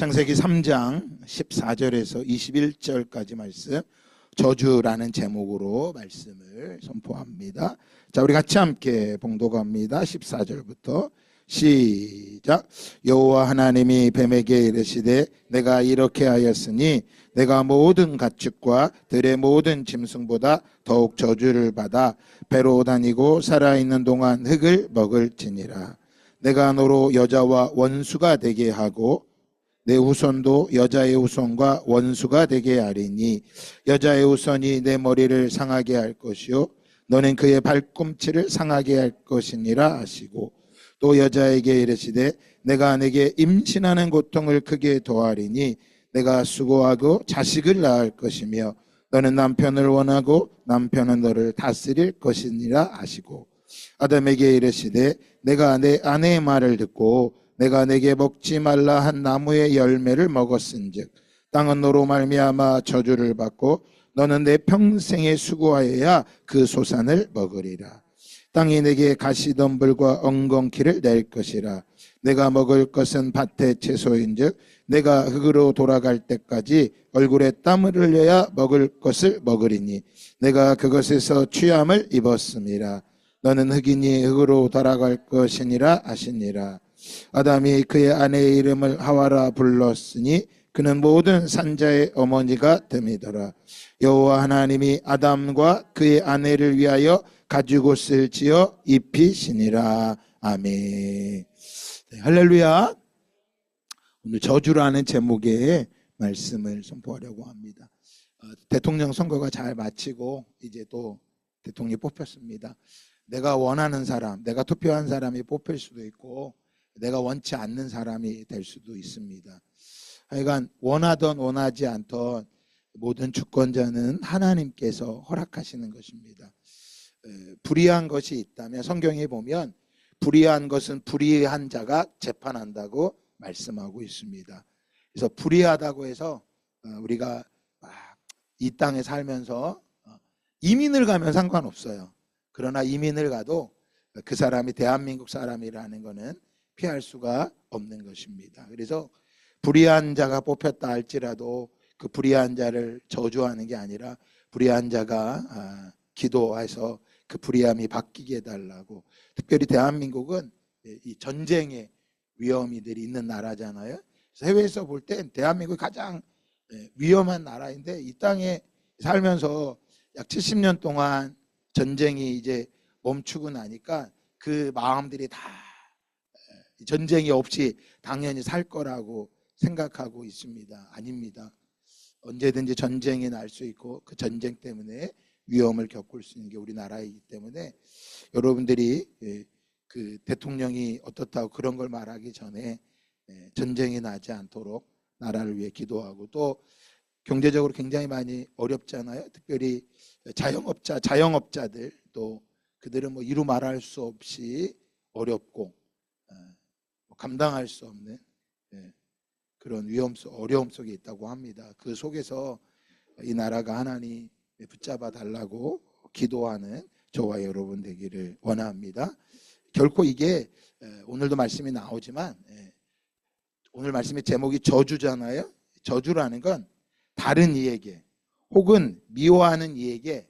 창세기 3장 14절에서 21절까지 말씀, 저주라는 제목으로 말씀을 선포합니다. 자, 우리 같이 함께 봉독합니다. 14절부터 시작. 여호와 하나님이 뱀에게 이르시되 내가 이렇게 하였으니 내가 모든 가축과 들의 모든 짐승보다 더욱 저주를 받아 배로 다니고 살아있는 동안 흙을 먹을지니라. 내가 너로 여자와 원수가 되게 하고 내 후손도 여자의 후손과 원수가 되게 하리니 여자의 후손이 내 머리를 상하게 할 것이요 너는 그의 발꿈치를 상하게 할 것이니라 하시고, 또 여자에게 이르시되 내가 내게 임신하는 고통을 크게 더하리니 내가 수고하고 자식을 낳을 것이며 너는 남편을 원하고 남편은 너를 다스릴 것이니라 하시고, 아담에게 이르시되 내가 내 아내의 말을 듣고 내가 내게 먹지 말라 한 나무의 열매를 먹었은즉 땅은 너로 말미암아 저주를 받고 너는 내 평생에 수고하여야 그 소산을 먹으리라. 땅이 내게 가시덤불과 엉겅퀴를 낼 것이라. 내가 먹을 것은 밭의 채소인즉 내가 흙으로 돌아갈 때까지 얼굴에 땀을 흘려야 먹을 것을 먹으리니 내가 그것에서 취함을 입었음이라. 너는 흙이니 흙으로 돌아갈 것이니라 하시니라. 아담이 그의 아내의 이름을 하와라 불렀으니 그는 모든 산자의 어머니가 됨이더라. 여호와 하나님이 아담과 그의 아내를 위하여 가죽옷을 지어 입히시니라. 아멘. 네, 할렐루야. 오늘 저주라는 제목의 말씀을 선포하려고 합니다. 대통령 선거가 잘 마치고 이제 또 대통령이 뽑혔습니다. 내가 원하는 사람, 내가 투표한 사람이 뽑힐 수도 있고 내가 원치 않는 사람이 될 수도 있습니다. 하여간 원하던 원하지 않던 모든 주권자는 하나님께서 허락하시는 것입니다. 불의한 것이 있다면 성경에 보면 불의한 것은 불의한 자가 재판한다고 말씀하고 있습니다. 그래서 불의하다고 해서 우리가 이 땅에 살면서 이민을 가면 상관없어요. 그러나 이민을 가도 그 사람이 대한민국 사람이라는 것은 피할 수가 없는 것입니다. 그래서 불의한 자가 뽑혔다 할지라도 그 불의한 자를 저주하는 게 아니라 불의한 자가 기도해서 그 불의함이 바뀌게 해달라고. 특별히 대한민국은 이 전쟁의 위험이들이 있는 나라잖아요. 그래서 해외에서 볼 땐 대한민국이 가장 위험한 나라인데 이 땅에 살면서 약 70년 동안 전쟁이 이제 멈추고 나니까 그 마음들이 다 전쟁이 없이 당연히 살 거라고 생각하고 있습니다. 아닙니다. 언제든지 전쟁이 날 수 있고 그 전쟁 때문에 위험을 겪을 수 있는 게 우리나라이기 때문에 여러분들이 그 대통령이 어떻다고 그런 걸 말하기 전에 전쟁이 나지 않도록 나라를 위해 기도하고, 또 경제적으로 굉장히 많이 어렵잖아요. 특별히 자영업자들 또 그들은 뭐 이루 말할 수 없이 어렵고 감당할 수 없는 그런 어려움 속에 있다고 합니다. 그 속에서 이 나라가 하나님 붙잡아 달라고 기도하는 저와 여러분 되기를 원합니다. 결코 이게 오늘도 말씀이 나오지만 오늘 말씀의 제목이 저주잖아요. 저주라는 건 다른 이에게 혹은 미워하는 이에게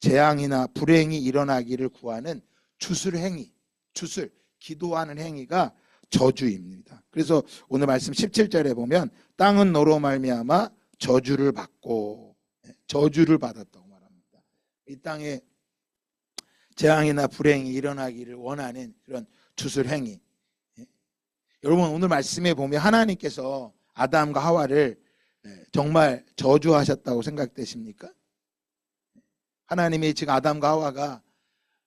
재앙이나 불행이 일어나기를 구하는 기도하는 행위가 저주입니다. 그래서 오늘 말씀 17절에 보면 땅은 너로 말미암아 저주를 받고 저주를 받았다고 말합니다. 이 땅에 재앙이나 불행이 일어나기를 원하는 그런 주술행위. 여러분 오늘 말씀에 보면 하나님께서 아담과 하와를 정말 저주하셨다고 생각되십니까? 하나님이 지금 아담과 하와가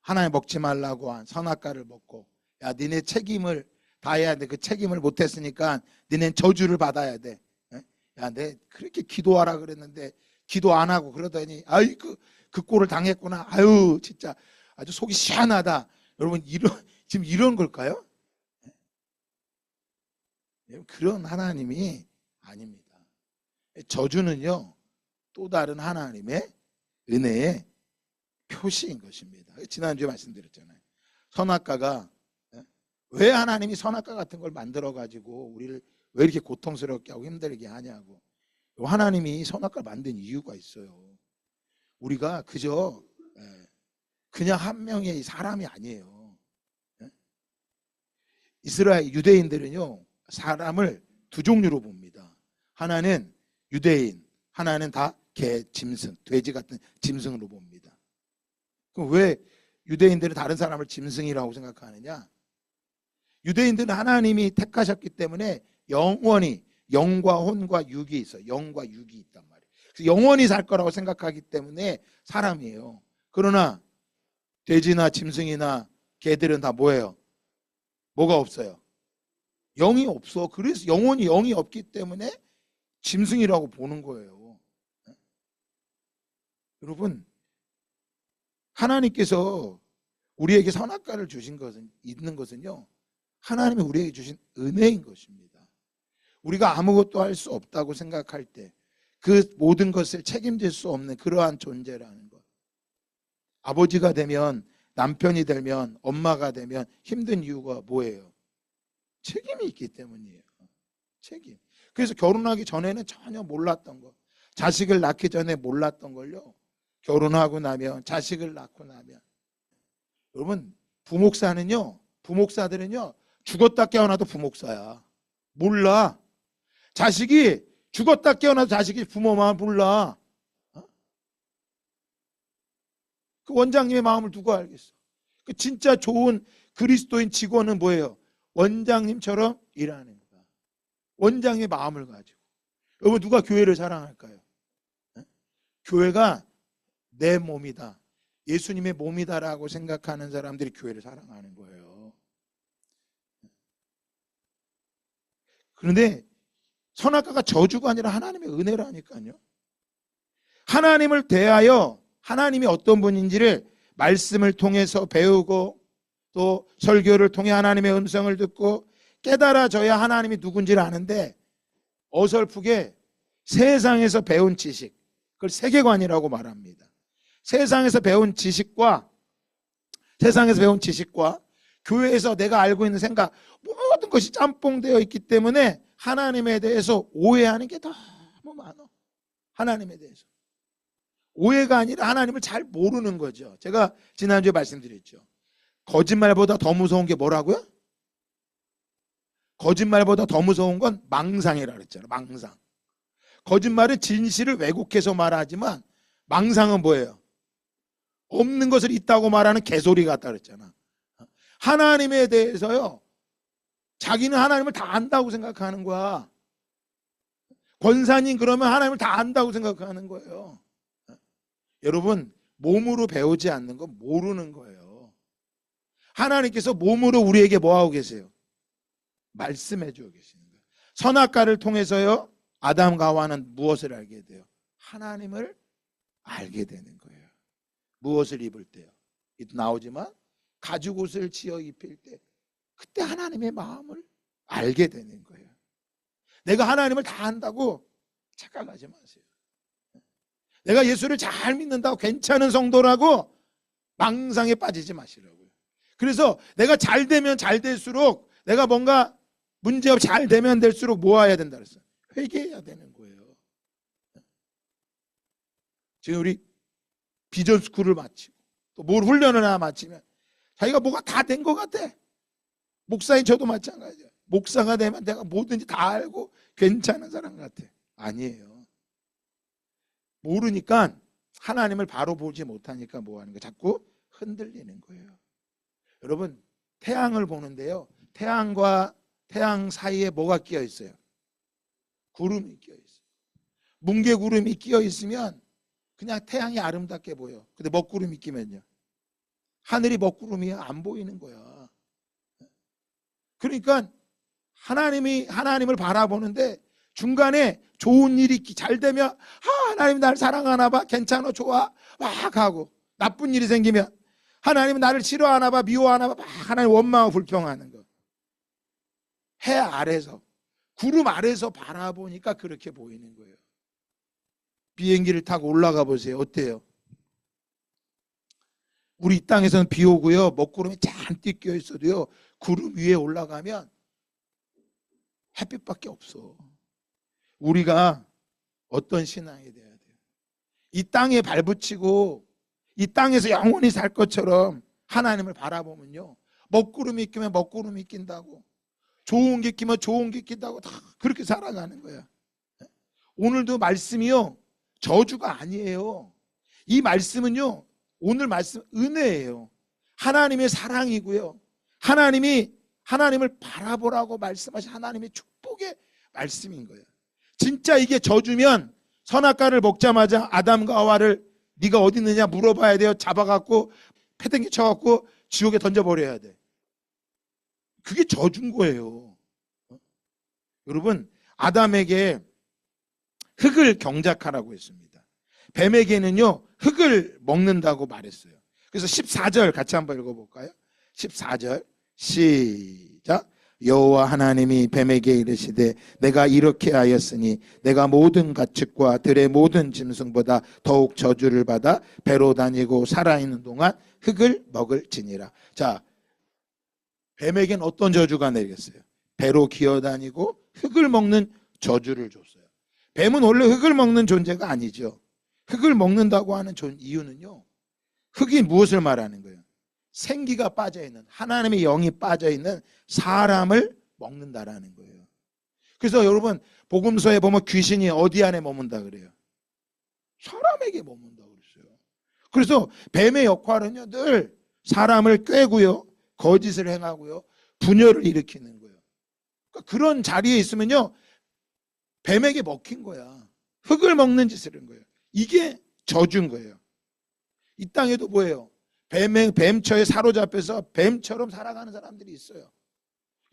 하나님 먹지 말라고 한 선악과를 먹고 야 니네 책임을 다해야 돼. 그 책임을 못했으니까 니넨 저주를 받아야 돼. 야, 내 그렇게 기도하라 그랬는데 기도 안 하고 그러더니 아이 그 꼴을 당했구나. 아유 진짜 아주 속이 시원하다. 여러분 지금 이런 걸까요? 그런 하나님이 아닙니다. 저주는요 또 다른 하나님의 은혜의 표시인 것입니다. 지난주에 말씀드렸잖아요. 선악과가 왜 하나님이 선악과 같은 걸 만들어 가지고 우리를 왜 이렇게 고통스럽게 하고 힘들게 하냐고. 하나님이 선악과를 만든 이유가 있어요. 우리가 그냥 한 명의 사람이 아니에요. 이스라엘 유대인들은요, 사람을 두 종류로 봅니다. 하나는 유대인, 하나는 다 개, 짐승, 돼지 같은 짐승으로 봅니다. 그럼 왜 유대인들은 다른 사람을 짐승이라고 생각하느냐? 유대인들은 하나님이 택하셨기 때문에 영원히 영과 혼과 육이 있어요. 영과 육이 있단 말이에요. 그래서 영원히 살 거라고 생각하기 때문에 사람이에요. 그러나 돼지나 짐승이나 개들은 다 뭐예요? 뭐가 없어요? 영이 없어. 그래서 영원히 영이 없기 때문에 짐승이라고 보는 거예요. 여러분, 하나님께서 우리에게 선악과를 주신 것은 있는 것은요, 하나님이 우리에게 주신 은혜인 것입니다. 우리가 아무것도 할 수 없다고 생각할 때 그 모든 것을 책임질 수 없는 그러한 존재라는 것. 아버지가 되면, 남편이 되면, 엄마가 되면 힘든 이유가 뭐예요? 책임이 있기 때문이에요. 책임. 그래서 결혼하기 전에는 전혀 몰랐던 거, 자식을 낳기 전에 몰랐던 걸요, 결혼하고 나면, 자식을 낳고 나면. 여러분, 부목사들은요 죽었다 깨어나도 부목사야. 몰라. 자식이 죽었다 깨어나도 자식이 부모만 몰라. 그 원장님의 마음을 누가 알겠어? 그 진짜 좋은 그리스도인 직원은 뭐예요? 원장님처럼 일하는 거야. 원장의 마음을 가지고. 여러분, 누가 교회를 사랑할까요? 교회가 내 몸이다, 예수님의 몸이다라고 생각하는 사람들이 교회를 사랑하는 거예요. 그런데 선악과가 저주가 아니라 하나님의 은혜라니까요. 하나님을 대하여 하나님이 어떤 분인지를 말씀을 통해서 배우고 또 설교를 통해 하나님의 음성을 듣고 깨달아져야 하나님이 누군지를 아는데, 어설프게 세상에서 배운 지식, 그걸 세계관이라고 말합니다. 세상에서 배운 지식과 교회에서 내가 알고 있는 생각, 모든 것이 짬뽕되어 있기 때문에 하나님에 대해서 오해하는 게 너무 많아. 하나님에 대해서 오해가 아니라 하나님을 잘 모르는 거죠. 제가 지난주에 말씀드렸죠. 거짓말보다 더 무서운 게 뭐라고요? 거짓말보다 더 무서운 건 망상이라 그랬잖아요. 망상. 거짓말은 진실을 왜곡해서 말하지만 망상은 뭐예요? 없는 것을 있다고 말하는 개소리 같다 그랬잖아. 하나님에 대해서요, 자기는 하나님을 다 안다고 생각하는 거야. 권사님 그러면 하나님을 다 안다고 생각하는 거예요. 여러분, 몸으로 배우지 않는 건 모르는 거예요. 하나님께서 몸으로 우리에게 뭐 하고 계세요? 말씀해 주고 계시는 거예요. 선악과를 통해서요, 아담과 하와는 무엇을 알게 돼요? 하나님을 알게 되는 거예요. 무엇을 입을 때요? 나오지만 가죽 옷을 지어 입힐 때, 그때 하나님의 마음을 알게 되는 거예요. 내가 하나님을 다 안다고 착각하지 마세요. 내가 예수를 잘 믿는다고 괜찮은 성도라고 망상에 빠지지 마시라고요. 그래서 내가 잘 되면 잘 될수록, 내가 뭔가 문제없이 잘 되면 될수록 뭐 해야 된다 그랬어요? 회개해야 되는 거예요. 지금 우리 비전 스쿨을 마치고 또 뭘 훈련을 하나 마치면 자기가 뭐가 다 된 것 같아. 목사인 저도 마찬가지예요. 목사가 되면 내가 뭐든지 다 알고 괜찮은 사람 같아. 아니에요. 모르니까, 하나님을 바로 보지 못하니까 뭐 하는 거예요? 자꾸 흔들리는 거예요. 여러분, 태양을 보는데요, 태양과 태양 사이에 뭐가 끼어 있어요? 구름이 끼어 있어요. 뭉게구름이 끼어 있으면 그냥 태양이 아름답게 보여. 근데 먹구름이 끼면요, 하늘이 먹구름이야, 안 보이는 거야. 그러니까 하나님을 바라보는데 중간에 좋은 일이 잘 되면 하나님 나를 사랑하나 봐, 괜찮아, 좋아 막 하고, 나쁜 일이 생기면 하나님은 나를 싫어하나 봐, 미워하나 봐, 막 하나님 원망하고 불평하는 거. 해 아래서, 구름 아래서 바라보니까 그렇게 보이는 거예요. 비행기를 타고 올라가 보세요. 어때요? 우리 이 땅에서는 비 오고요, 먹구름이 잔뜩 끼어 있어도요, 구름 위에 올라가면 햇빛밖에 없어. 우리가 어떤 신앙이 돼야 돼요? 이 땅에 발붙이고 이 땅에서 영원히 살 것처럼 하나님을 바라보면요, 먹구름이 끼면 먹구름이 낀다고, 좋은 게 끼면 좋은 게 낀다고, 다 그렇게 살아가는 거야. 오늘도 말씀이요, 저주가 아니에요. 이 말씀은요, 오늘 말씀 은혜예요. 하나님의 사랑이고요, 하나님을 바라보라고 말씀하신 하나님의 축복의 말씀인 거예요. 진짜 이게 저주면 선악과를 먹자마자 아담과 하와를 네가 어디 있느냐 물어봐야 돼요. 잡아갖고 패댕기 쳐갖고 지옥에 던져버려야 돼. 그게 저주인 거예요. 여러분, 아담에게 흙을 경작하라고 했습니다. 뱀에게는요, 흙을 먹는다고 말했어요. 그래서 14절 같이 한번 읽어볼까요? 14절 시작. 여호와 하나님이 뱀에게 이르시되 내가 이렇게 하였으니 내가 모든 가축과 들의 모든 짐승보다 더욱 저주를 받아 배로 다니고 살아있는 동안 흙을 먹을지니라. 자, 뱀에겐 어떤 저주가 내리겠어요? 배로 기어다니고 흙을 먹는 저주를 줬어요. 뱀은 원래 흙을 먹는 존재가 아니죠. 흙을 먹는다고 하는 이유는요, 흙이 무엇을 말하는 거예요? 생기가 빠져있는, 하나님의 영이 빠져있는 사람을 먹는다라는 거예요. 그래서 여러분, 복음서에 보면 귀신이 어디 안에 머문다 그래요? 사람에게 머문다 그랬어요. 그래서 뱀의 역할은요, 늘 사람을 꿰고요, 거짓을 행하고요, 분열을 일으키는 거예요. 그러니까 그런 자리에 있으면요, 뱀에게 먹힌 거야. 흙을 먹는 짓을 한 거예요. 이게 저주인 거예요. 이 땅에도 뭐예요? 뱀처에 사로잡혀서 뱀처럼 살아가는 사람들이 있어요.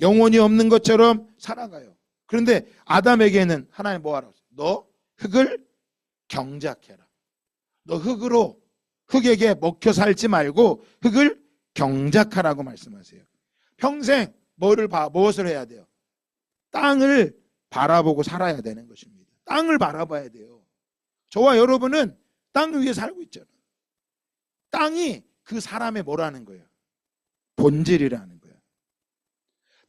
영혼이 없는 것처럼 살아가요. 그런데 아담에게는 하나님 뭐하라고 했어요? 너 흙을 경작해라. 너 흙에게 먹혀 살지 말고 흙을 경작하라고 말씀하세요. 평생 무엇을 해야 돼요? 땅을 바라보고 살아야 되는 것입니다. 땅을 바라봐야 돼요. 저와 여러분은 땅 위에 살고 있잖아요. 땅이 그 사람의 뭐라는 거예요? 본질이라는 거예요.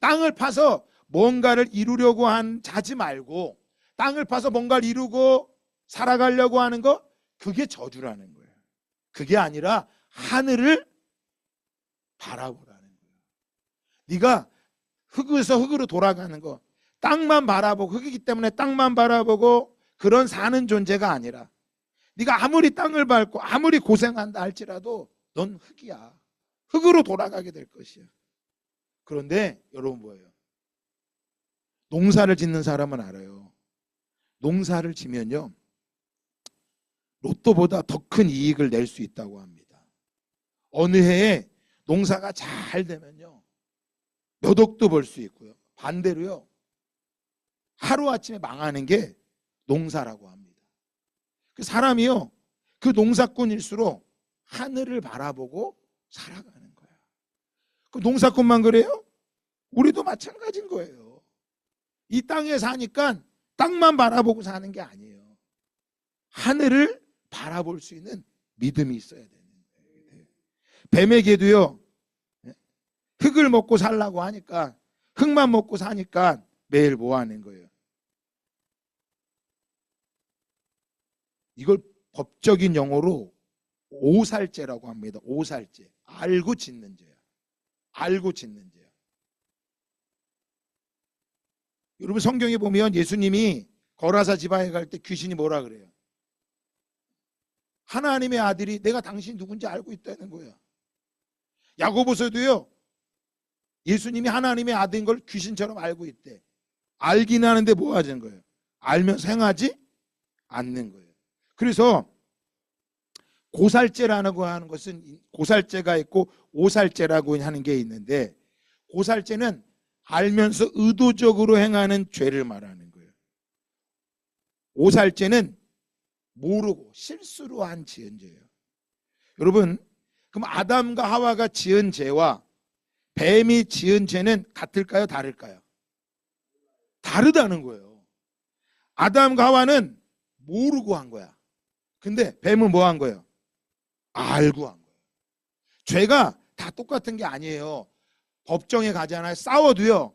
땅을 파서 뭔가를 이루려고 자지 말고, 땅을 파서 뭔가를 이루고 살아가려고 하는 거, 그게 저주라는 거예요. 그게 아니라 하늘을 바라보라는 거예요. 네가 흙에서 흙으로 돌아가는 거, 땅만 바라보고, 흙이기 때문에 땅만 바라보고 그런 사는 존재가 아니라, 네가 아무리 땅을 밟고 아무리 고생한다 할지라도 넌 흙이야. 흙으로 돌아가게 될 것이야. 그런데 여러분 뭐예요? 농사를 짓는 사람은 알아요. 농사를 지면요, 로또보다 더 큰 이익을 낼 수 있다고 합니다. 어느 해에 농사가 잘 되면요, 몇 억도 벌 수 있고요. 반대로요, 하루아침에 망하는 게 농사라고 합니다. 그 사람이요, 그 농사꾼일수록 하늘을 바라보고 살아가는 거야. 그 농사꾼만 그래요? 우리도 마찬가지인 거예요. 이 땅에 사니까 땅만 바라보고 사는 게 아니에요. 하늘을 바라볼 수 있는 믿음이 있어야 되는 거예요. 뱀에게도요, 흙을 먹고 살라고 하니까, 흙만 먹고 사니까 매일 뭐 하는 거예요? 이걸 법적인 용어로 오살죄라고 합니다. 오살죄. 알고 짓는 죄야. 알고 짓는 죄야. 여러분, 성경에 보면 예수님이 거라사 지방에 갈 때 귀신이 뭐라 그래요? 하나님의 아들이 내가 당신 누군지 알고 있다는 거야. 야고보서도요, 예수님이 하나님의 아들인 걸 귀신처럼 알고 있대. 알긴 하는데 뭐 하는 거예요? 알면서 행하지 않는 거예요. 그래서 고살죄라는 거 하는 것은, 고살죄가 있고 오살죄라고 하는 게 있는데, 고살죄는 알면서 의도적으로 행하는 죄를 말하는 거예요. 오살죄는 모르고 실수로 한 지은 죄예요. 여러분, 그럼 아담과 하와가 지은 죄와 뱀이 지은 죄는 같을까요? 다를까요? 다르다는 거예요. 아담과 하와는 모르고 한 거야. 근데 뱀은 뭐 한 거예요? 알고 한 거예요. 죄가 다 똑같은 게 아니에요. 법정에 가잖아요. 싸워도요,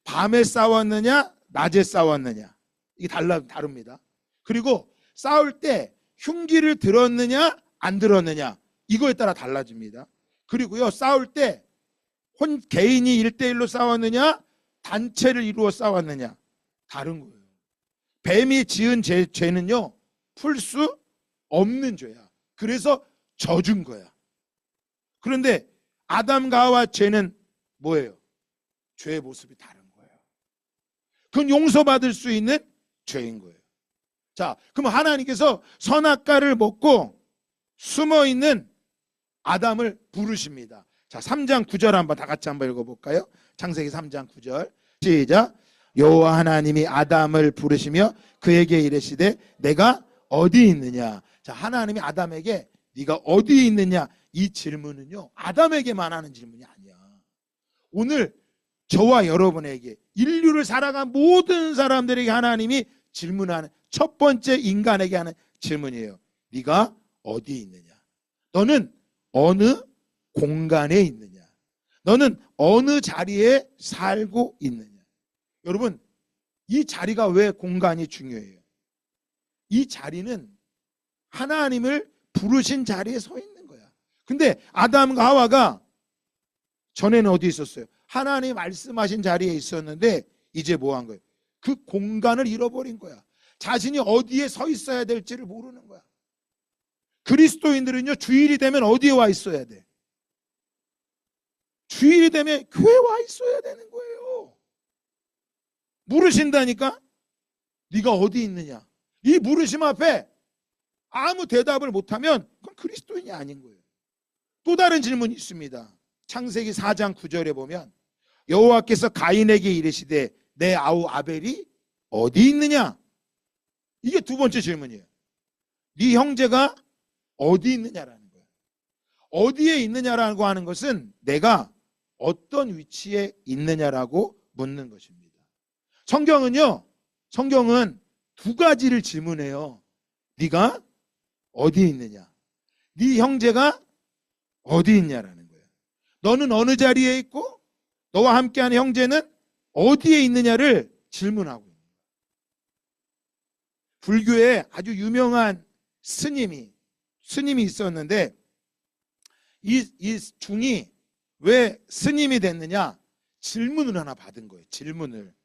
밤에 싸웠느냐 낮에 싸웠느냐 이게 다릅니다. 그리고 싸울 때 흉기를 들었느냐 안 들었느냐 이거에 따라 달라집니다. 그리고요 싸울 때 개인이 1대1로 싸웠느냐 단체를 이루어 싸웠느냐 다른 거예요. 뱀이 지은 죄는요 풀 수 없는 죄야. 그래서 져준 거야. 그런데 아담과 하와 죄는 뭐예요? 죄의 모습이 다른 거예요. 그건 용서받을 수 있는 죄인 거예요. 자, 그럼 하나님께서 선악과를 먹고 숨어있는 아담을 부르십니다. 자, 3장 9절 한번 다 같이 한번 읽어볼까요? 창세기 3장 9절 시작. 여호와 하나님이 아담을 부르시며 그에게 이르시되 내가 어디 있느냐. 자, 하나님이 아담에게 네가 어디 있느냐 이 질문은요 아담에게만 하는 질문이 아니야. 오늘 저와 여러분에게 인류를 살아간 모든 사람들에게 하나님이 질문하는 첫 번째 인간에게 하는 질문이에요. 네가 어디 있느냐? 너는 어느 공간에 있느냐? 너는 어느 자리에 살고 있느냐? 여러분 이 자리가 왜 공간이 중요해요? 이 자리는 하나님을 부르신 자리에 서 있는 거야. 근데 아담과 하와가 전에는 어디 있었어요? 하나님 말씀하신 자리에 있었는데 이제 뭐 한 거예요? 그 공간을 잃어버린 거야. 자신이 어디에 서 있어야 될지를 모르는 거야. 그리스도인들은요 주일이 되면 어디에 와 있어야 돼? 주일이 되면 교회에 와 있어야 되는 거예요. 물으신다니까? 네가 어디 있느냐? 이 물으심 앞에 아무 대답을 못하면 그건 그리스도인이 아닌 거예요. 또 다른 질문이 있습니다. 창세기 4장 9절에 보면 여호와께서 가인에게 이르시되 내 아우 아벨이 어디 있느냐? 이게 두 번째 질문이에요. 네 형제가 어디 있느냐라는 거예요. 어디에 있느냐라고 하는 것은 내가 어떤 위치에 있느냐라고 묻는 것입니다. 성경은 두 가지를 질문해요. 네가 어디 있느냐? 네 형제가 어디 있냐라는 거예요. 너는 어느 자리에 있고 너와 함께하는 형제는 어디에 있느냐를 질문하고 있는 거예요. 불교에 아주 유명한 스님이 있었는데 이 중이 왜 스님이 됐느냐? 질문을 하나 받은 거예요. 질문을.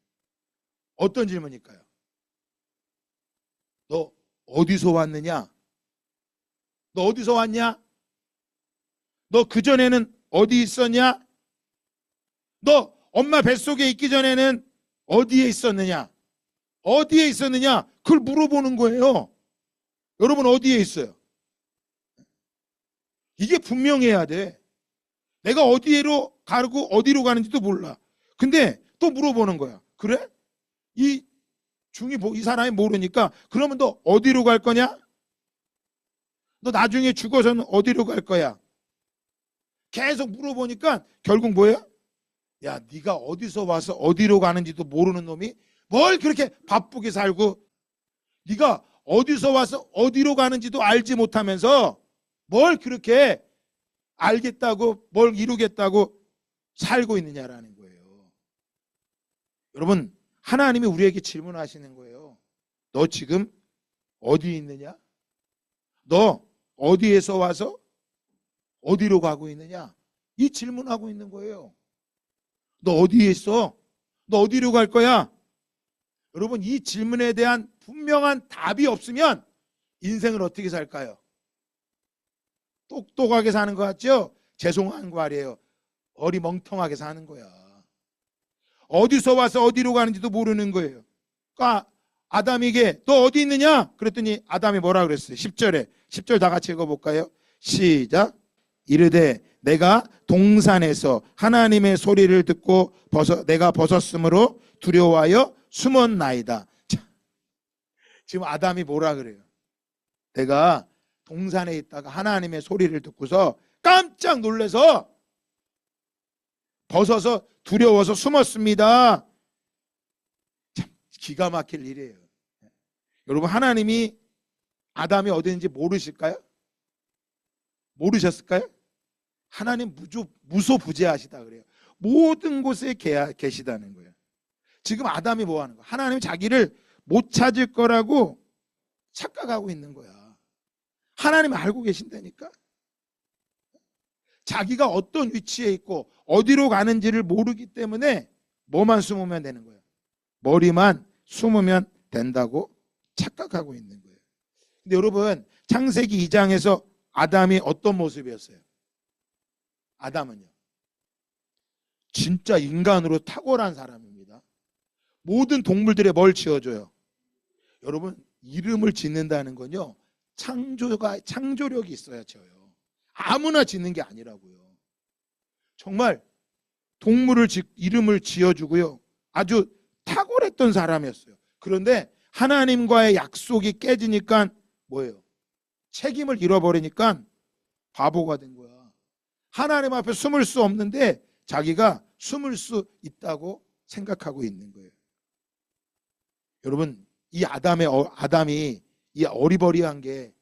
어떤 질문일까요? 너 어디서 왔느냐? 너 어디서 왔냐? 너 그전에는 어디 있었냐? 너 엄마 뱃속에 있기 전에는 어디에 있었느냐? 어디에 있었느냐? 그걸 물어보는 거예요. 여러분 어디에 있어요? 이게 분명해야 돼. 내가 어디로 가고 어디로 가는지도 몰라. 근데 또 물어보는 거야. 그래? 이 사람이 모르니까 그러면 너 어디로 갈 거냐? 너 나중에 죽어서는 어디로 갈 거야? 계속 물어보니까 결국 뭐예요? 야, 네가 어디서 와서 어디로 가는지도 모르는 놈이 뭘 그렇게 바쁘게 살고 네가 어디서 와서 어디로 가는지도 알지 못하면서 뭘 그렇게 알겠다고 뭘 이루겠다고 살고 있느냐라는 거예요. 여러분 하나님이 우리에게 질문하시는 거예요. 너 지금 어디 있느냐? 너 어디에서 와서 어디로 가고 있느냐? 이 질문하고 있는 거예요. 너 어디에 있어? 너 어디로 갈 거야? 여러분 이 질문에 대한 분명한 답이 없으면 인생을 어떻게 살까요? 똑똑하게 사는 것 같죠? 죄송한 말이에요. 어리멍텅하게 사는 거야. 어디서 와서 어디로 가는지도 모르는 거예요. 그러니까 아담에게 너 어디 있느냐? 그랬더니 아담이 뭐라 그랬어요? 10절 다 같이 읽어볼까요? 시작. 이르되 내가 동산에서 하나님의 소리를 듣고 내가 벗었으므로 두려워하여 숨었나이다. 자, 지금 아담이 뭐라 그래요? 내가 동산에 있다가 하나님의 소리를 듣고서 깜짝 놀라서 벗어서 두려워서 숨었습니다. 참 기가 막힐 일이에요. 여러분 하나님이 아담이 어디 있는지 모르실까요? 모르셨을까요? 하나님 무소부재하시다 그래요. 모든 곳에 계시다는 거예요. 지금 아담이 뭐 하는 거야? 하나님이 자기를 못 찾을 거라고 착각하고 있는 거야. 하나님 알고 계신다니까. 자기가 어떤 위치에 있고 어디로 가는지를 모르기 때문에 뭐만 숨으면 되는 거예요. 머리만 숨으면 된다고 착각하고 있는 거예요. 근데 여러분, 창세기 2장에서 아담이 어떤 모습이었어요? 아담은요, 진짜 인간으로 탁월한 사람입니다. 모든 동물들에 뭘 지어줘요? 여러분, 이름을 짓는다는 건요, 창조력이 있어야 지어요. 아무나 짓는 게 아니라고요. 정말 동물을 이름을 지어주고요, 아주 탁월했던 사람이었어요. 그런데 하나님과의 약속이 깨지니까 뭐예요? 책임을 잃어버리니까 바보가 된 거야. 하나님 앞에 숨을 수 없는데 자기가 숨을 수 있다고 생각하고 있는 거예요. 여러분, 이 아담이 이 어리버리한 게,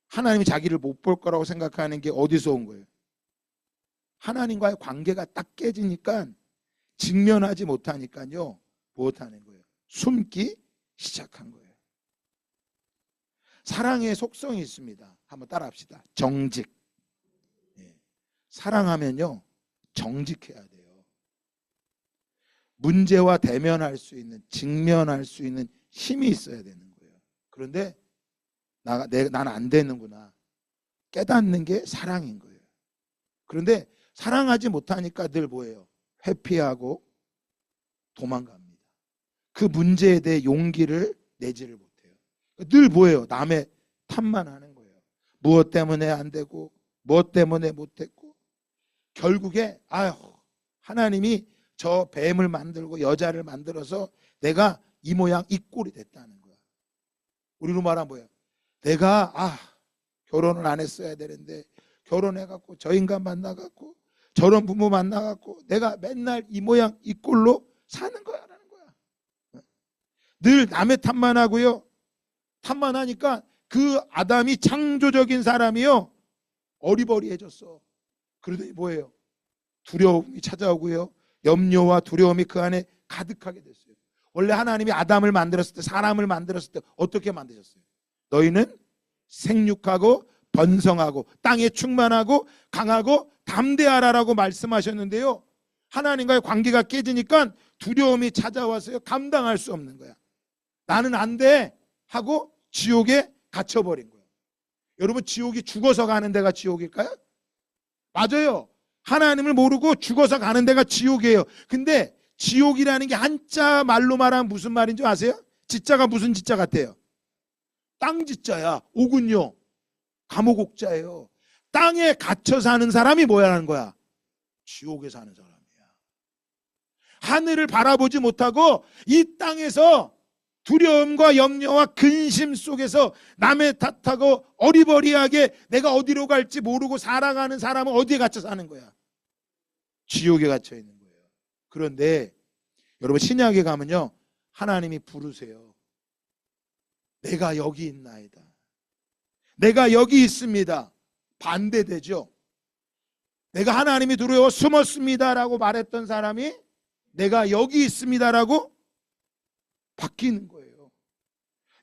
하나님이 자기를 못 볼 거라고 생각하는 게 어디서 온 거예요? 하나님과의 관계가 딱 깨지니까, 직면하지 못하니까요, 못하는 거예요. 숨기 시작한 거예요. 사랑의 속성이 있습니다. 한번 따라합시다. 정직. 사랑하면요, 정직해야 돼요. 문제와 대면할 수 있는, 직면할 수 있는 힘이 있어야 되는 거예요. 그런데 나는 안 되는구나 깨닫는 게 사랑인 거예요. 그런데 사랑하지 못하니까 늘 뭐예요? 회피하고 도망갑니다. 그 문제에 대해 용기를 내지를 못해요. 늘 뭐예요? 남의 탓만 하는 거예요. 무엇 때문에 안 되고, 무엇 때문에 못했고, 결국에 하나님이 저 뱀을 만들고 여자를 만들어서 내가 이 모양 이 꼴이 됐다는 거야. 우리로 말하면 뭐예요? 내가 결혼을 안 했어야 되는데 결혼해갖고 저 인간 만나갖고 저런 부모 만나갖고 내가 맨날 이 모양 이 꼴로 사는 거야라는 거야. 늘 남의 탓만 하고요, 탓만 하니까 그 아담이 창조적인 사람이요, 어리버리해졌어. 그러더니 뭐예요? 두려움이 찾아오고요, 염려와 두려움이 그 안에 가득하게 됐어요. 원래 하나님이 아담을 만들었을 때, 사람을 만들었을 때 어떻게 만드셨어요? 너희는 생육하고 번성하고 땅에 충만하고 강하고 담대하라라고 말씀하셨는데요, 하나님과의 관계가 깨지니까 두려움이 찾아와서요, 감당할 수 없는 거야. 나는 안 돼 하고 지옥에 갇혀버린 거예요. 여러분, 지옥이 죽어서 가는 데가 지옥일까요? 맞아요. 하나님을 모르고 죽어서 가는 데가 지옥이에요. 근데 지옥이라는 게 한자 말로 말하면 무슨 말인지 아세요? 지자가 무슨 지자 같아요? 땅 지자야. 옥은요, 감옥 옥자예요. 땅에 갇혀 사는 사람이 뭐야라는 거야? 지옥에 사는 사람이야. 하늘을 바라보지 못하고 이 땅에서 두려움과 염려와 근심 속에서 남의 탓하고 어리버리하게 내가 어디로 갈지 모르고 살아가는 사람은 어디에 갇혀 사는 거야? 지옥에 갇혀 있는 거예요. 그런데 여러분, 신약에 가면요, 하나님이 부르세요. 내가 여기 있나이다. 내가 여기 있습니다. 반대되죠. 내가 하나님이 두려워 숨었습니다라고 말했던 사람이 내가 여기 있습니다라고 바뀌는 거예요.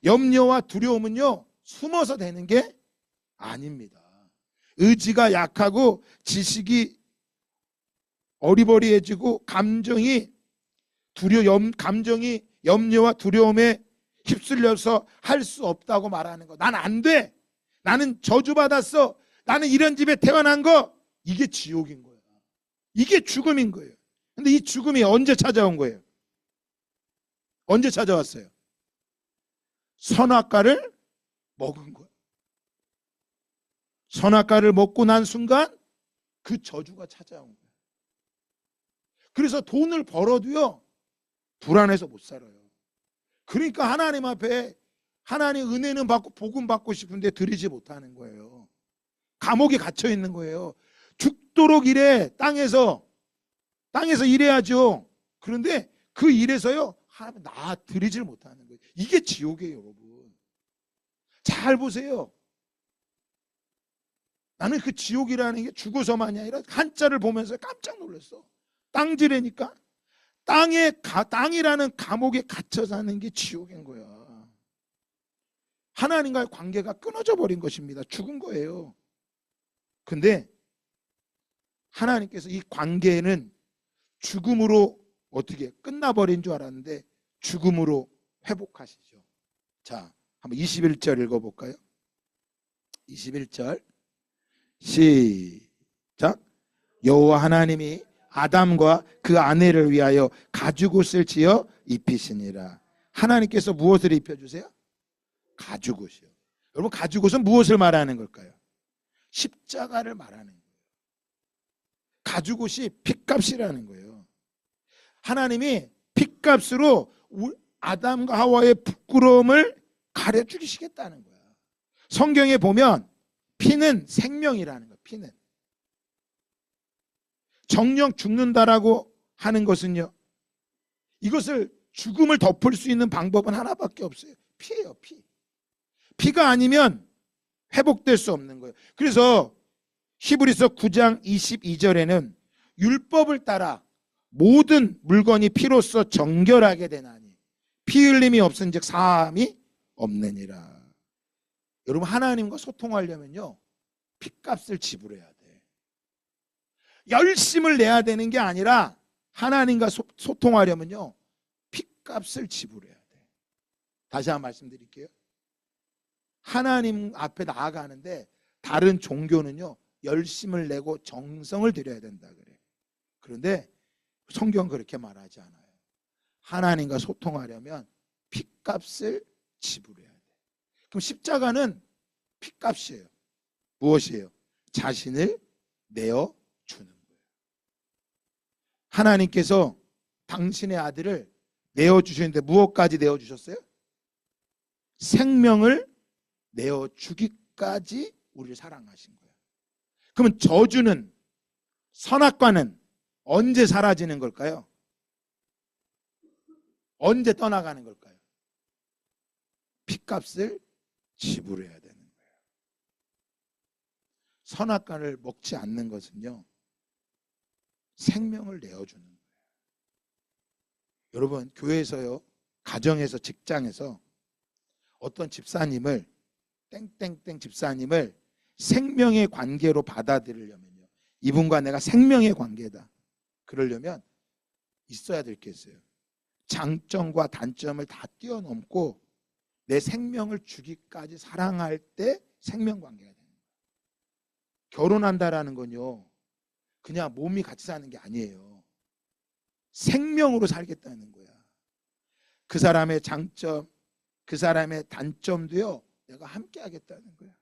염려와 두려움은요, 숨어서 되는 게 아닙니다. 의지가 약하고 지식이 어리버리해지고 감정이 염려와 두려움에 휩쓸려서 할 수 없다고 말하는 거. 난 안 돼. 나는 저주받았어. 나는 이런 집에 태어난 거. 이게 지옥인 거야. 이게 죽음인 거예요. 근데 이 죽음이 언제 찾아온 거예요? 언제 찾아왔어요? 선악과를 먹은 거예요. 선악과를 먹고 난 순간 그 저주가 찾아온 거예요. 그래서 돈을 벌어도요, 불안해서 못 살아요. 그러니까 하나님 앞에 하나님 은혜는 받고 복음 받고 싶은데 드리지 못하는 거예요. 감옥에 갇혀 있는 거예요. 죽도록 일해. 땅에서 일해야죠. 그런데 그 일에서요, 하나님 나 드리질 못하는 거예요. 이게 지옥이에요, 여러분. 잘 보세요. 나는 그 지옥이라는 게 죽어서만이 아니라 한자를 보면서 깜짝 놀랐어. 땅지레니까 땅이라는 감옥에 갇혀 사는 게 지옥인 거야. 하나님과의 관계가 끊어져 버린 것입니다. 죽은 거예요. 근데 하나님께서 이 관계는 죽음으로 어떻게 끝나버린 줄 알았는데 죽음으로 회복하시죠. 자, 한번 21절 읽어볼까요? 21절 시작. 여호와 하나님이 아담과 그 아내를 위하여 가죽옷을 지어 입히시니라. 하나님께서 무엇을 입혀주세요? 가죽옷이요. 여러분, 가죽옷은 무엇을 말하는 걸까요? 십자가를 말하는 거예요. 가죽옷이 핏값이라는 거예요. 하나님이 핏값으로 아담과 하와의 부끄러움을 가려 죽이시겠다는 거야. 성경에 보면 피는 생명이라는 거야. 피는 정령 죽는다라고 하는 것은요, 이것을 죽음을 덮을 수 있는 방법은 하나밖에 없어요. 피예요. 피가 아니면 회복될 수 없는 거예요. 그래서 히브리서 9장 22절에는 율법을 따라 모든 물건이 피로써 정결하게 되나니 피 흘림이 없은즉 사함이 없느니라. 여러분, 하나님과 소통하려면요, 핏값을 지불해야 돼. 열심을 내야 되는 게 아니라 하나님과 소통하려면요, 핏값을 지불해야 돼. 다시 한번 말씀드릴게요. 하나님 앞에 나아가는데 다른 종교는요, 열심을 내고 정성을 들여야 된다 그래. 그런데 성경은 그렇게 말하지 않아요. 하나님과 소통하려면 핏값을 지불해야 돼. 그럼 십자가는 핏값이에요. 무엇이에요? 자신을 내어주는 거예요. 하나님께서 당신의 아들을 내어주시는데 무엇까지 내어주셨어요? 생명을 내어주기까지 우리를 사랑하신 거예요. 그러면 저주는, 선악과는 언제 사라지는 걸까요? 언제 떠나가는 걸까요? 핏값을 지불해야 되는 거예요. 선악과를 먹지 않는 것은요, 생명을 내어주는 거예요. 여러분, 교회에서요, 가정에서, 직장에서 어떤 집사님을, 땡땡땡 집사님을 생명의 관계로 받아들이려면요, 이분과 내가 생명의 관계다, 그러려면 있어야 될 게 있어요. 장점과 단점을 다 뛰어넘고 내 생명을 주기까지 사랑할 때 생명 관계가 되는 거예요. 결혼한다라는 건요, 그냥 몸이 같이 사는 게 아니에요. 생명으로 살겠다는 거야. 그 사람의 장점, 그 사람의 단점도요, 내가 함께 하겠다는 거야.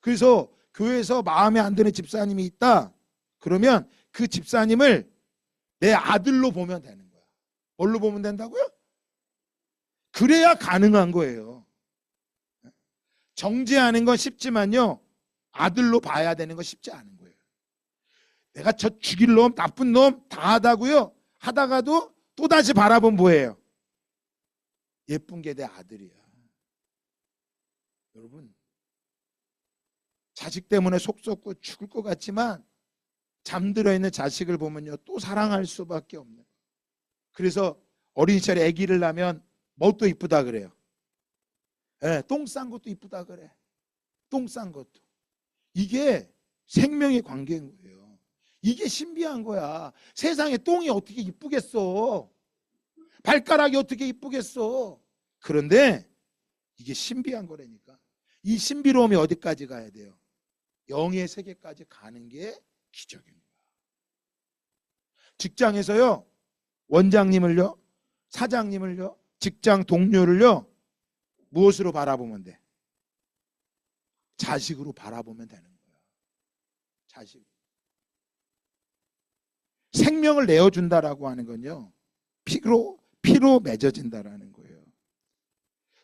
그래서 교회에서 마음에 안 드는 집사님이 있다, 그러면 그 집사님을 내 아들로 보면 되는 거야. 뭘로 보면 된다고요? 그래야 가능한 거예요. 정죄하는 건 쉽지만요, 아들로 봐야 되는 건 쉽지 않은 거예요. 내가 저 죽일 놈, 나쁜 놈 다 하다고요, 하다가도 또다시 바라본 뭐예요? 예쁜 게 내 아들이야. 여러분, 자식 때문에 속 썩고 죽을 것 같지만 잠들어 있는 자식을 보면요, 또 사랑할 수밖에 없는 거예요. 그래서 어린 시절에 아기를 낳으면 뭣도 이쁘다 그래요. 똥 싼 것도 이쁘다 그래. 똥 싼 것도. 이게 생명의 관계인 거예요. 이게 신비한 거야. 세상에 똥이 어떻게 이쁘겠어? 발가락이 어떻게 이쁘겠어? 그런데 이게 신비한 거라니까. 이 신비로움이 어디까지 가야 돼요? 영의 세계까지 가는 게 기적인 거야. 직장에서요, 원장님을요, 사장님을요, 직장 동료를요, 무엇으로 바라보면 돼? 자식으로 바라보면 되는 거야. 자식. 생명을 내어준다라고 하는 건요, 피로 맺어진다라는 거예요.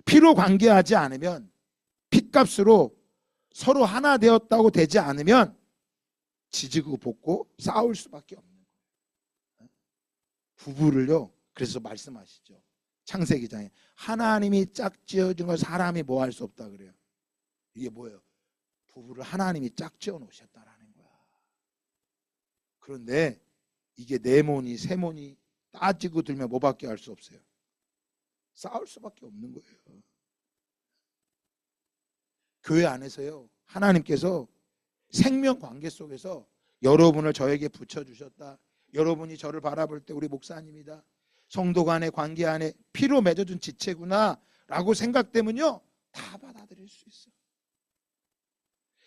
피로 관계하지 않으면, 핏값으로 서로 하나 되었다고 되지 않으면 지지고 볶고 싸울 수밖에 없는 거예요. 부부를요, 그래서 말씀하시죠. 창세기장에 하나님이 짝지어준 걸 사람이 뭐 할 수 없다 그래요. 이게 뭐예요? 부부를 하나님이 짝지어 놓으셨다라는 거야. 그런데 이게 네 모니 세 모니 따지고 들면 뭐밖에 할 수 없어요. 싸울 수밖에 없는 거예요. 교회 안에서요, 하나님께서 생명 관계 속에서 여러분을 저에게 붙여주셨다. 여러분이 저를 바라볼 때 우리 목사님이다. 성도 간의 관계 안에 피로 맺어준 지체구나 라고 생각되면요, 다 받아들일 수 있어요.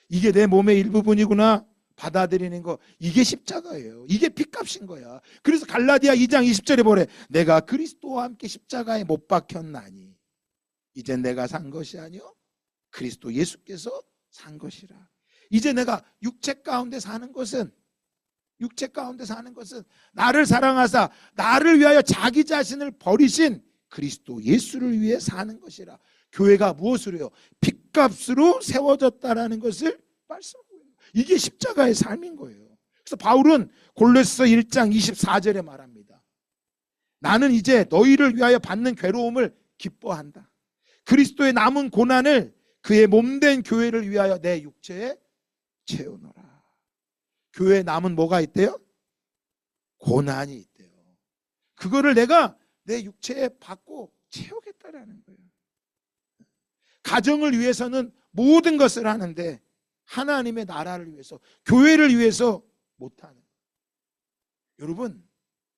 이게 내 몸의 일부분이구나 받아들이는 거, 이게 십자가예요. 이게 핏값인 거야. 그래서 갈라디아 2장 20절에 보래. 내가 그리스도와 함께 십자가에 못 박혔나니 이젠 내가 산 것이 아니요 그리스도 예수께서 산 것이라. 이제 내가 육체 가운데 사는 것은 나를 사랑하사 나를 위하여 자기 자신을 버리신 그리스도 예수를 위해 사는 것이라. 교회가 무엇으로 해요? 핏값으로 세워졌다라는 것을 말씀하고 있는 거예요. 이게 십자가의 삶인 거예요. 그래서 바울은 골로새 1장 24절에 말합니다. 나는 이제 너희를 위하여 받는 괴로움을 기뻐한다. 그리스도의 남은 고난을 그의 몸된 교회를 위하여 내 육체에 채우노라. 교회에 남은 뭐가 있대요? 고난이 있대요. 그거를 내가 내 육체에 받고 채우겠다라는 거예요. 가정을 위해서는 모든 것을 하는데 하나님의 나라를 위해서, 교회를 위해서 못하는 거예요. 여러분,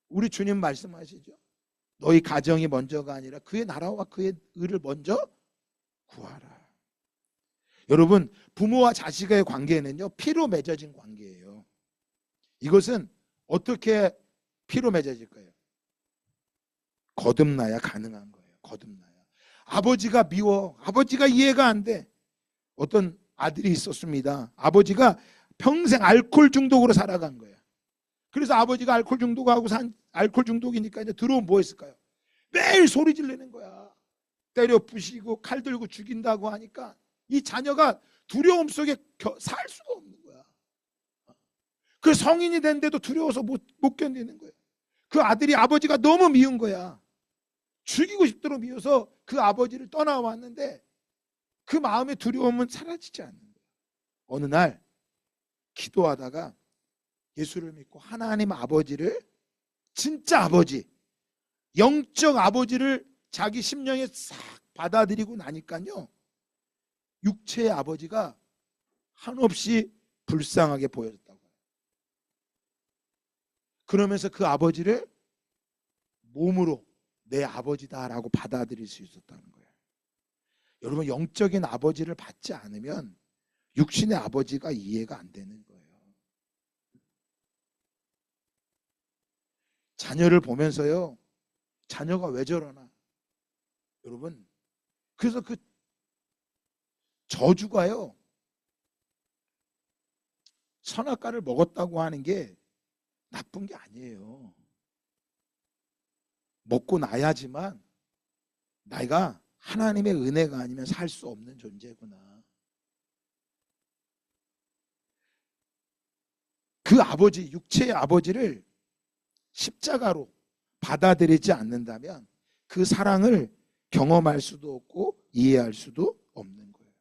우리 주님 말씀하시죠. 너희 가정이 먼저가 아니라 그의 나라와 그의 의를 먼저 구하라. 여러분, 부모와 자식의 관계는요, 피로 맺어진 관계예요. 이것은 어떻게 피로 맺어질 거예요? 거듭나야 가능한 거예요. 거듭나야. 아버지가 미워. 아버지가 이해가 안 돼. 어떤 아들이 있었습니다. 아버지가 평생 알코올 중독으로 살아간 거예요. 그래서 아버지가 알코올 중독하고 알코올 중독이니까 이제 들어오면 뭐 했을까요? 매일 소리 지르는 거야. 때려 부시고 칼 들고 죽인다고 하니까 이 자녀가 두려움 속에 살 수가 없는 거야. 그 성인이 된데도 두려워서 못 견디는 거예요. 그 아들이 아버지가 너무 미운 거야. 죽이고 싶도록 미워서 그 아버지를 떠나왔는데 그 마음의 두려움은 사라지지 않는 거예요. 어느 날 기도하다가 예수를 믿고 하나님 아버지를, 진짜 아버지, 영적 아버지를 자기 심령에 싹 받아들이고 나니까요, 육체의 아버지가 한없이 불쌍하게 보여졌다고 해요. 그러면서 그 아버지를 몸으로 내 아버지다라고 받아들일 수 있었다는 거예요. 여러분, 영적인 아버지를 받지 않으면 육신의 아버지가 이해가 안 되는 거예요. 자녀를 보면서요, 자녀가 왜 저러나. 여러분, 그래서 그 저주가요, 선악과를 먹었다고 하는 게 나쁜 게 아니에요. 먹고 나야지만 내가 하나님의 은혜가 아니면 살 수 없는 존재구나. 그 아버지, 육체의 아버지를 십자가로 받아들이지 않는다면 그 사랑을 경험할 수도 없고 이해할 수도 없는 거예요.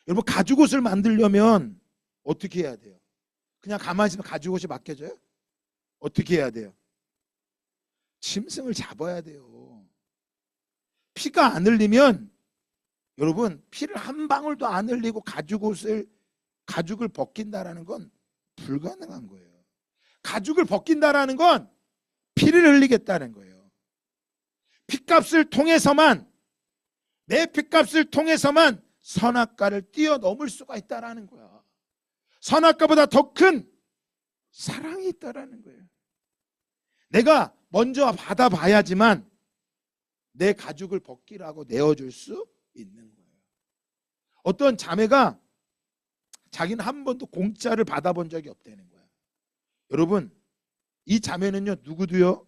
여러분, 가죽옷을 만들려면 어떻게 해야 돼요? 그냥 가만히 있으면 가죽옷이 맡겨져요? 어떻게 해야 돼요? 짐승을 잡아야 돼요. 피가 안 흘리면, 여러분, 피를 한 방울도 안 흘리고 가죽을 벗긴다라는 건 불가능한 거예요. 가죽을 벗긴다라는 건 피를 흘리겠다는 거예요. 피값을 통해서만, 내 피값을 통해서만 선악과를 뛰어넘을 수가 있다라는 거야. 선악과보다 더 큰 사랑이 있다라는 거예요. 내가 먼저 받아봐야지만 내 가죽을 벗기라고 내어줄 수 있는 거예요. 어떤 자매가 자기는 한 번도 공짜를 받아본 적이 없다는 거야. 여러분, 이 자매는요, 누구도요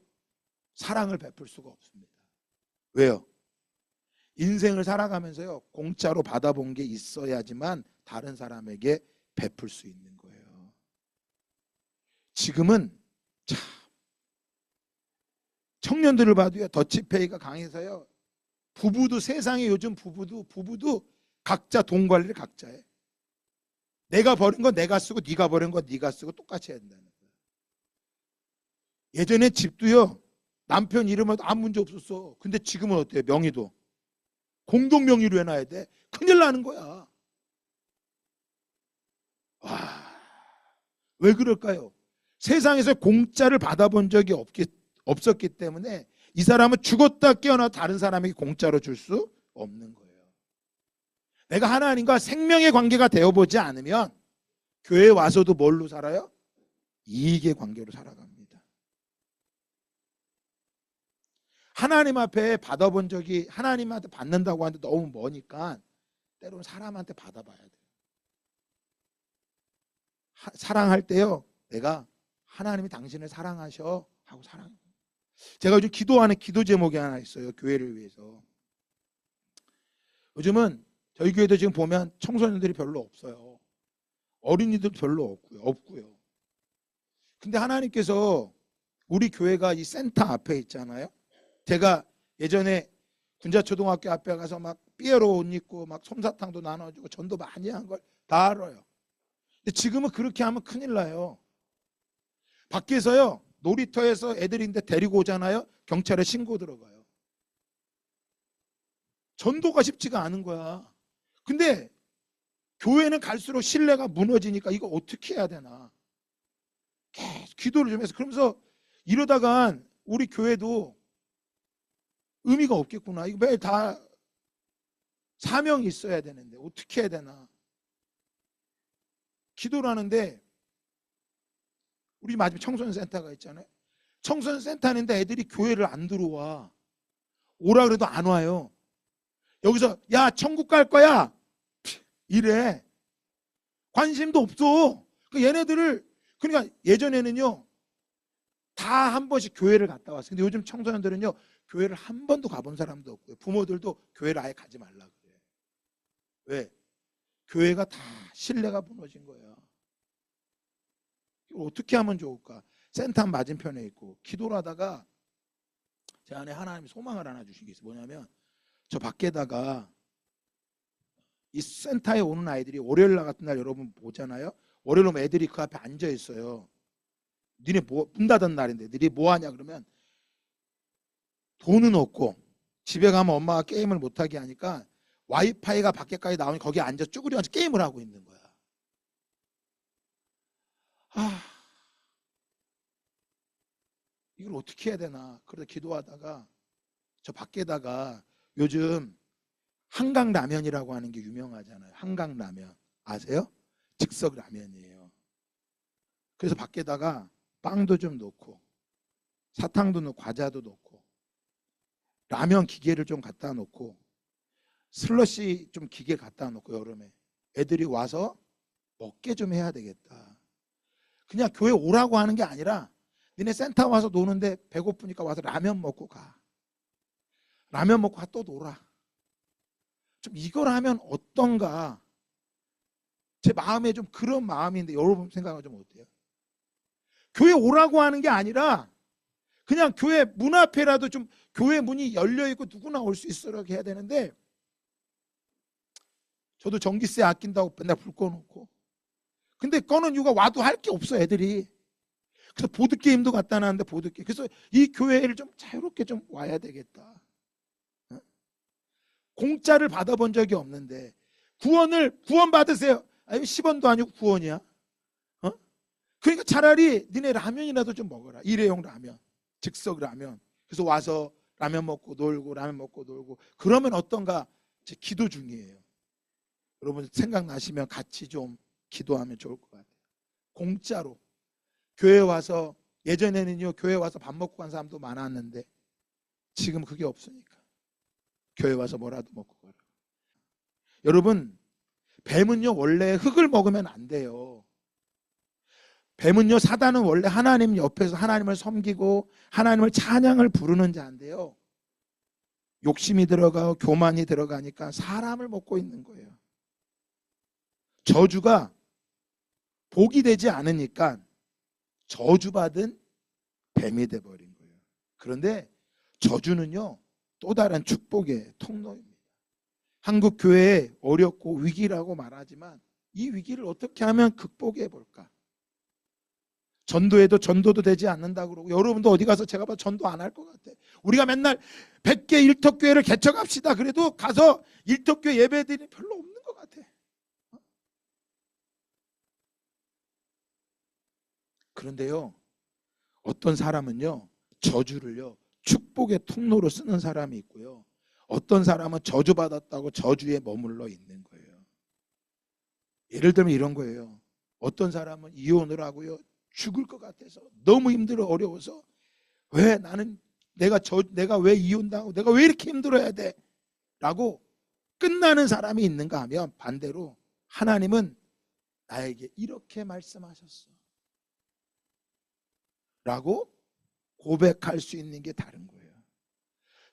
사랑을 베풀 수가 없습니다. 왜요? 인생을 살아가면서요, 공짜로 받아본 게 있어야지만 다른 사람에게 베풀 수 있는 거예요. 지금은 참 청년들을 봐도요, 더치페이가 강해서요, 부부도, 세상에 요즘 부부도 각자 돈 관리를 각자 해. 내가 버린 건 내가 쓰고 네가 버린 건 네가 쓰고 똑같이 해야 된다는 거예요. 예전에 집도요, 남편 이름은 아무 문제 없었어. 근데 지금은 어때요? 명의도 공동 명의로 해놔야 돼. 큰일 나는 거야. 와, 왜 그럴까요? 세상에서 공짜를 받아본 적이 없었기 때문에 이 사람은 죽었다 깨어나 다른 사람에게 공짜로 줄 수 없는 거예요. 내가 하나님과 생명의 관계가 되어보지 않으면 교회에 와서도 뭘로 살아요? 이익의 관계로 살아갑니다. 하나님 앞에 받아본 적이, 하나님한테 받는다고 하는데 너무 머니까 때로는 사람한테 받아봐야 돼요. 사랑할 때요, 내가 하나님이 당신을 사랑하셔 하고 사랑해요. 제가 요즘 기도하는 기도 제목이 하나 있어요. 교회를 위해서. 요즘은 저희 교회도 지금 보면 청소년들이 별로 없어요. 어린이들 별로 없고요. 근데 하나님께서 우리 교회가 이 센터 앞에 있잖아요. 제가 예전에 군자초등학교 앞에 가서 막 삐에로 옷 입고 막 솜사탕도 나눠주고 전도 많이 한 걸 다 알아요. 근데 지금은 그렇게 하면 큰일 나요. 밖에서요, 놀이터에서 애들인데 데리고 오잖아요. 경찰에 신고 들어가요. 전도가 쉽지가 않은 거야. 근데 교회는 갈수록 신뢰가 무너지니까 이거 어떻게 해야 되나. 계속 기도를 좀 해서, 그러면서 이러다간 우리 교회도 의미가 없겠구나. 이거 매일 다 사명이 있어야 되는데 어떻게 해야 되나. 기도를 하는데 우리 마지막 청소년 센터가 있잖아요. 청소년 센터인데 애들이 교회를 안 들어와. 오라 그래도 안 와요. 여기서 야 천국 갈 거야 이래. 관심도 없어. 얘네들을, 그러니까 예전에는요 다 한 번씩 교회를 갔다 왔어요. 근데 요즘 청소년들은요 교회를 한 번도 가본 사람도 없고요. 부모들도 교회를 아예 가지 말라 그래. 왜? 교회가 다 신뢰가 무너진 거야. 이걸 어떻게 하면 좋을까? 센터 맞은편에 있고 기도를 하다가 제 안에 하나님이 소망을 하나 주신 게 있어요. 뭐냐면 저 밖에다가 이 센터에 오는 아이들이 월요일 날 같은 날 여러분 보잖아요. 월요일 오면 애들이 그 앞에 앉아 있어요. 니네 문 닫은 날인데 니네 뭐 하냐 그러면 돈은 없고 집에 가면 엄마가 게임을 못하게 하니까 와이파이가 밖에까지 나오니 거기에 앉아 쭈그려 앉아 게임을 하고 있는 거야. 아, 이걸 어떻게 해야 되나. 그러다 기도하다가 저 밖에다가 요즘 한강라면이라고 하는 게 유명하잖아요. 한강라면 아세요? 즉석 라면이에요. 그래서 밖에다가 빵도 좀 넣고 사탕도 넣고 과자도 넣고 라면 기계를 좀 갖다 놓고 슬러시 좀 기계 갖다 놓고 여름에 애들이 와서 먹게 좀 해야 되겠다. 그냥 교회 오라고 하는 게 아니라 니네 센터 와서 노는데 배고프니까 와서 라면 먹고 가. 라면 먹고 또 놀아. 좀 이걸 하면 어떤가. 제 마음에 좀 그런 마음인데 여러분 생각은 좀 어때요? 교회 오라고 하는 게 아니라 그냥 교회 문 앞에라도 좀 교회 문이 열려 있고 누구나 올 수 있도록 해야 되는데, 저도 전기세 아낀다고 맨날 불 꺼놓고, 근데 꺼는 이유가 와도 할 게 없어 애들이. 그래서 보드게임도 갖다 놨는데 보드게임. 그래서 이 교회를 좀 자유롭게 좀 와야 되겠다. 공짜를 받아본 적이 없는데 구원 받으세요. 아니 10원도 아니고 구원이야. 그러니까 차라리 니네 라면이라도 좀 먹어라. 일회용 라면, 즉석 라면. 그래서 와서 라면 먹고 놀고 라면 먹고 놀고 그러면 어떤가. 제 기도 중이에요. 여러분 생각나시면 같이 좀 기도하면 좋을 것 같아요. 공짜로 교회 와서, 예전에는요 교회 와서 밥 먹고 간 사람도 많았는데 지금 그게 없으니까 교회 와서 뭐라도 먹고 가라. 여러분 뱀은요 원래 흙을 먹으면 안 돼요. 뱀은요, 사단은 원래 하나님 옆에서 하나님을 섬기고 하나님을 찬양을 부르는 자인데요, 욕심이 들어가고 교만이 들어가니까 사람을 먹고 있는 거예요. 저주가 복이 되지 않으니까 저주받은 뱀이 돼버린 거예요. 그런데 저주는요 또 다른 축복의 통로입니다. 한국 교회에 어렵고 위기라고 말하지만 이 위기를 어떻게 하면 극복해 볼까. 전도해도 전도도 되지 않는다 그러고, 여러분도 어디 가서 제가 봐도 전도 안 할 것 같아. 우리가 맨날 100개 일터교회를 개척합시다 그래도 가서 일터교회 예배드리는 별로 없는 것 같아. 그런데요, 어떤 사람은요 저주를요 축복의 통로로 쓰는 사람이 있고요, 어떤 사람은 저주받았다고 저주에 머물러 있는 거예요. 예를 들면 이런 거예요. 어떤 사람은 이혼을 하고요, 죽을 것 같아서, 너무 힘들어, 어려워서, 왜 나는 내가 왜 이혼당하고 내가 왜 이렇게 힘들어야 돼? 라고 끝나는 사람이 있는가 하면, 반대로 하나님은 나에게 이렇게 말씀하셨어 라고 고백할 수 있는 게 다른 거예요.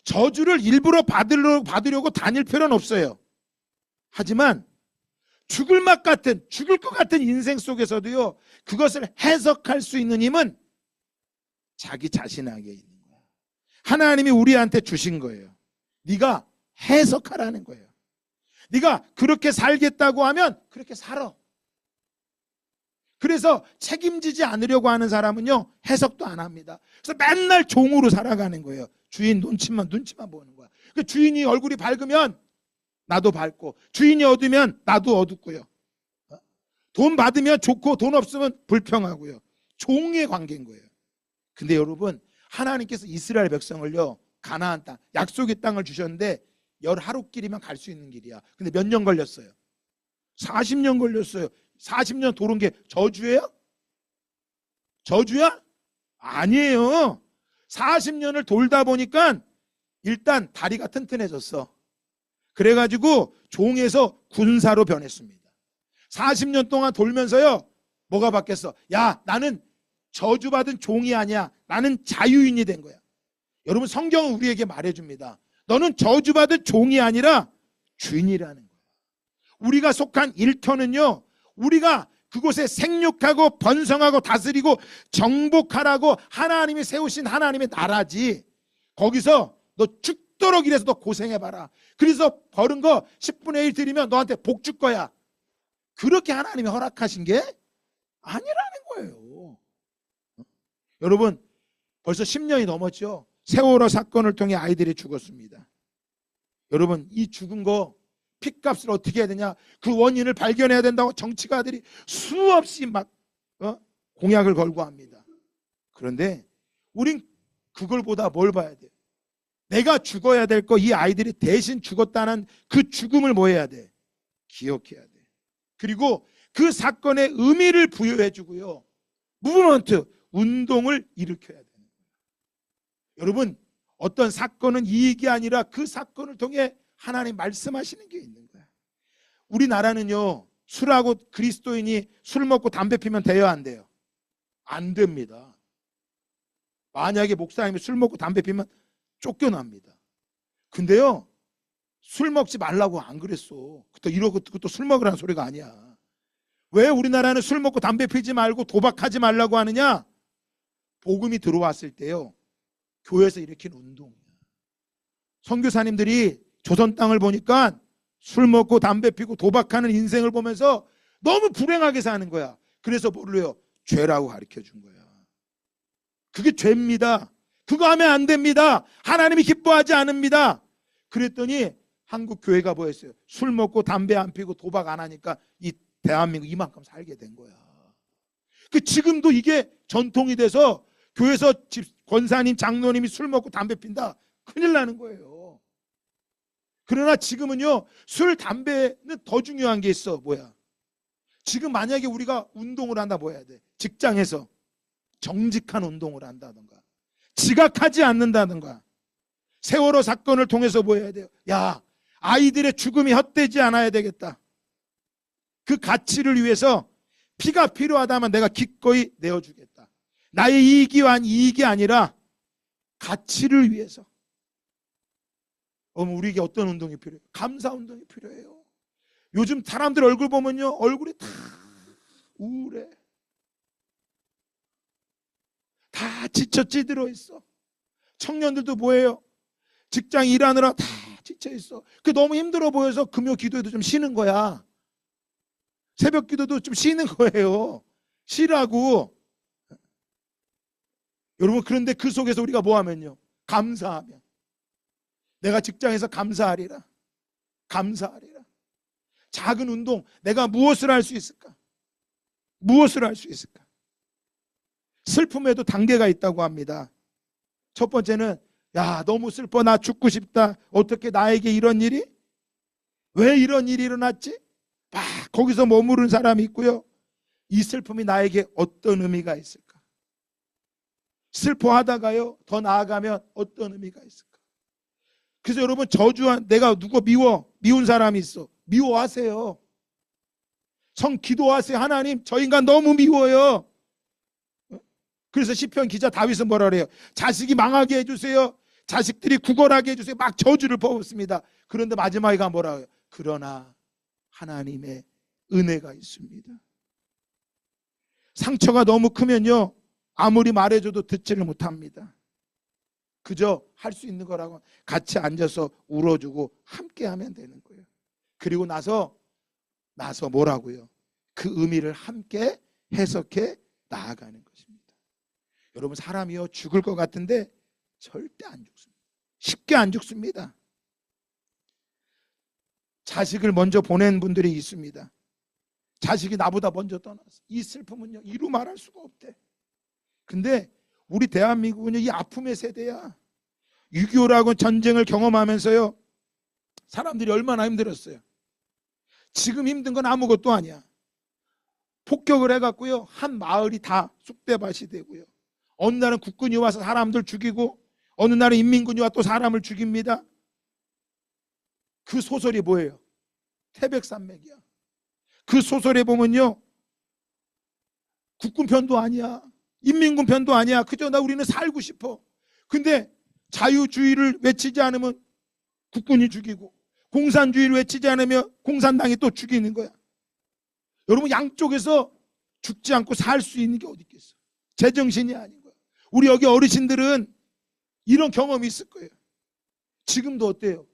저주를 일부러 받으려고 다닐 필요는 없어요. 하지만 죽을 것 같은 인생 속에서도요, 그것을 해석할 수 있는 힘은 자기 자신에게 있는 거야. 하나님이 우리한테 주신 거예요. 네가 해석하라는 거예요. 네가 그렇게 살겠다고 하면 그렇게 살아. 그래서 책임지지 않으려고 하는 사람은요, 해석도 안 합니다. 그래서 맨날 종으로 살아가는 거예요. 주인 눈치만 보는 거야. 그 주인이 얼굴이 밝으면 나도 밝고, 주인이 어두면 나도 어둡고요. 돈 받으면 좋고 돈 없으면 불평하고요. 종의 관계인 거예요. 근데 여러분, 하나님께서 이스라엘 백성을요, 가나안 땅, 약속의 땅을 주셨는데 10하루길이면 갈 수 있는 길이야. 근데 몇 년 걸렸어요? 40년 걸렸어요. 40년 도는 게 저주예요? 저주야? 아니에요. 40년을 돌다 보니까 일단 다리가 튼튼해졌어. 그래가지고 종에서 군사로 변했습니다. 40년 동안 돌면서요, 뭐가 바뀌었어? 야, 나는 저주받은 종이 아니야. 나는 자유인이 된 거야. 여러분, 성경은 우리에게 말해줍니다. 너는 저주받은 종이 아니라 주인이라는 거야. 우리가 속한 일터는요, 우리가 그곳에 생육하고 번성하고 다스리고 정복하라고 하나님이 세우신 하나님의 나라지, 거기서 너 죽도록 일해서 너 고생해봐라, 그래서 벌은 거 10분의 1 드리면 너한테 복 줄 거야, 그렇게 하나님이 허락하신 게 아니라는 거예요. 여러분, 벌써 10년이 넘었죠. 세월호 사건을 통해 아이들이 죽었습니다. 여러분, 이 죽은 거 핏값을 어떻게 해야 되냐, 그 원인을 발견해야 된다고 정치가들이 수없이 막 공약을 걸고 합니다. 그런데 우린 그걸보다 뭘 봐야 돼요? 내가 죽어야 될 거, 이 아이들이 대신 죽었다는 그 죽음을 뭐 해야 돼? 기억해야 돼. 그리고 그 사건에 의미를 부여해 주고요, 무브먼트, 운동을 일으켜야 돼요. 여러분, 어떤 사건은 이익이 아니라 그 사건을 통해 하나님 말씀하시는 게 있는 거야. 우리나라는요, 술하고 그리스도인이 술 먹고 담배 피면 돼요, 안 돼요? 안 됩니다. 만약에 목사님이 술 먹고 담배 피면 쫓겨납니다. 근데요, 술 먹지 말라고 안 그랬어. 그것도 술 먹으라는 소리가 아니야. 왜 우리나라는 술 먹고 담배 피지 말고 도박하지 말라고 하느냐? 복음이 들어왔을 때요, 교회에서 일으킨 운동이야. 선교사님들이 조선 땅을 보니까 술 먹고 담배 피고 도박하는 인생을 보면서 너무 불행하게 사는 거야. 그래서 뭘로요? 죄라고 가르쳐 준 거야. 그게 죄입니다. 그거 하면 안 됩니다. 하나님이 기뻐하지 않습니다. 그랬더니 한국 교회가 뭐였어요? 술 먹고 담배 안 피고 도박 안 하니까 이 대한민국 이만큼 살게 된 거야. 지금도 이게 전통이 돼서 교회에서 권사님, 장로님이 술 먹고 담배 핀다, 큰일 나는 거예요. 그러나 지금은요, 술, 담배는 더 중요한 게 있어. 뭐야? 지금 만약에 우리가 운동을 한다, 뭐 해야 돼? 직장에서 정직한 운동을 한다든가, 지각하지 않는다든가, 세월호 사건을 통해서 뭐 해야 돼요? 야, 아이들의 죽음이 헛되지 않아야 되겠다. 그 가치를 위해서 피가 필요하다면 내가 기꺼이 내어주겠다. 나의 이익이 아니라 가치를 위해서. 우리에게 어떤 운동이 필요해요? 감사 운동이 필요해요. 요즘 사람들 얼굴 보면요, 얼굴이 다 우울해. 다 지쳐 찌들어 있어. 청년들도 뭐예요? 직장 일하느라 다 지쳐 있어. 너무 힘들어 보여서 금요 기도에도 좀 쉬는 거야. 새벽 기도도 좀 쉬는 거예요. 쉬라고. 여러분, 그런데 그 속에서 우리가 뭐 하면요? 감사하면. 내가 직장에서 감사하리라. 감사하리라. 작은 운동, 내가 무엇을 할 수 있을까? 무엇을 할 수 있을까? 슬픔에도 단계가 있다고 합니다. 첫 번째는, 야, 너무 슬퍼, 나 죽고 싶다. 어떻게 나에게 이런 일이? 왜 이런 일이 일어났지? 막 거기서 머무른 사람이 있고요. 이 슬픔이 나에게 어떤 의미가 있을까? 슬퍼하다가요, 더 나아가면 어떤 의미가 있을까? 그래서 여러분, 저주한, 내가 누구 미운 사람이 있어. 미워하세요. 기도하세요. 하나님, 저 인간 너무 미워요. 그래서 시편 기자 다윗은 뭐라 그래요? 자식이 망하게 해주세요. 자식들이 구걸하게 해주세요. 막 저주를 퍼붓습니다. 그런데 마지막에 뭐라 해요? 그러나 하나님의 은혜가 있습니다. 상처가 너무 크면요, 아무리 말해줘도 듣지를 못합니다. 그저 할 수 있는 거라고 같이 앉아서 울어주고 함께 하면 되는 거예요. 그리고 나서 뭐라고요? 그 의미를 함께 해석해 나아가는 것입니다. 여러분, 사람이요, 죽을 것 같은데 절대 안 죽습니다. 쉽게 안 죽습니다. 자식을 먼저 보낸 분들이 있습니다. 자식이 나보다 먼저 떠났어. 이 슬픔은요, 이루 말할 수가 없대. 근데 우리 대한민국은요, 이 아픔의 세대야. 6.25라고 전쟁을 경험하면서요, 사람들이 얼마나 힘들었어요. 지금 힘든 건 아무것도 아니야. 폭격을 해갖고요, 한 마을이 다 쑥대밭이 되고요, 어느 날은 국군이 와서 사람들 죽이고, 어느 날은 인민군이 와서 또 사람을 죽입니다. 그 소설이 뭐예요? 태백산맥이야. 그 소설에 보면요, 국군 편도 아니야, 인민군 편도 아니야. 그저 우리는 살고 싶어. 근데 자유주의를 외치지 않으면 국군이 죽이고, 공산주의를 외치지 않으면 공산당이 또 죽이는 거야. 여러분, 양쪽에서 죽지 않고 살 수 있는 게 어디 있겠어? 제정신이 아닌 거야. 우리 여기 어르신들은 이런 경험이 있을 거예요. 지금도 어때요?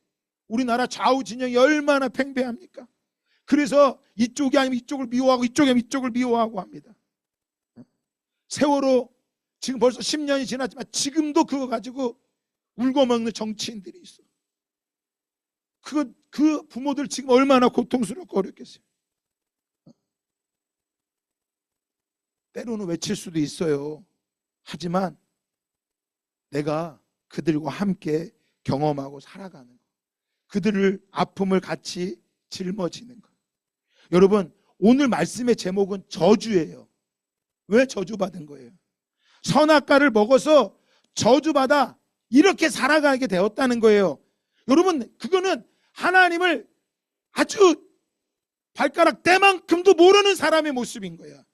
우리나라 좌우 진영이 얼마나 팽배합니까? 그래서 이쪽이 아니면 이쪽을 미워하고, 이쪽이 아니면 이쪽을 미워하고 합니다. 세월호 지금 벌써 10년이 지났지만 지금도 그거 가지고 울고 먹는 정치인들이 있어. 그 부모들 지금 얼마나 고통스럽고 어렵겠어요. 때로는 외칠 수도 있어요. 하지만 내가 그들과 함께 경험하고 살아가는 것, 그들을 아픔을 같이 짊어지는 것. 여러분, 오늘 말씀의 제목은 저주예요. 왜 저주받은 거예요? 선악과를 먹어서 저주받아 이렇게 살아가게 되었다는 거예요. 여러분, 그거는 하나님을 아주 발가락 떼만큼도 모르는 사람의 모습인 거야.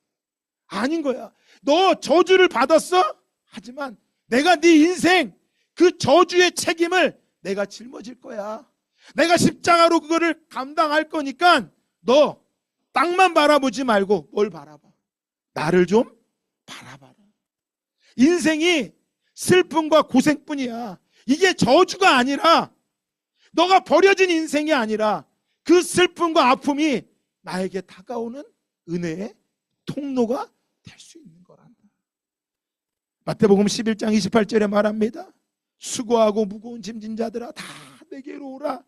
아닌 거야. 너 저주를 받았어? 하지만 내가 네 인생 그 저주의 책임을 내가 짊어질 거야. 내가 십자가로 그거를 감당할 거니까 너 땅만 바라보지 말고 뭘 바라봐? 나를 좀 바라봐라. 인생이 슬픔과 고생뿐이야. 이게 저주가 아니라, 너가 버려진 인생이 아니라 그 슬픔과 아픔이 나에게 다가오는 은혜의 통로가 될 수 있는 거란다. 마태복음 11장 28절에 말합니다. 수고하고 무거운 짐진 자들아 다 내게로 오라.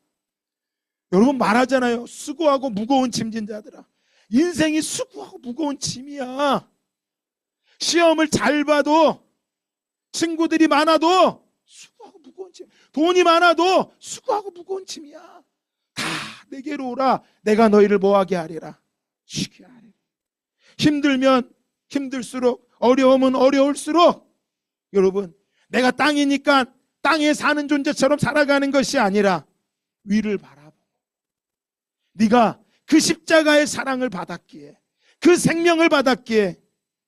여러분, 말하잖아요. 수고하고 무거운 짐진 자들아. 인생이 수고하고 무거운 짐이야. 시험을 잘 봐도, 친구들이 많아도 수고하고 무거운 짐, 돈이 많아도 수고하고 무거운 짐이야. 다 내게로 오라. 내가 너희를 뭐하게 하리라? 쉬게 하리라. 힘들면 힘들수록, 어려우면 어려울수록, 여러분, 내가 땅이니까 땅에 사는 존재처럼 살아가는 것이 아니라 위를 바라보고, 네가 그 십자가의 사랑을 받았기에, 그 생명을 받았기에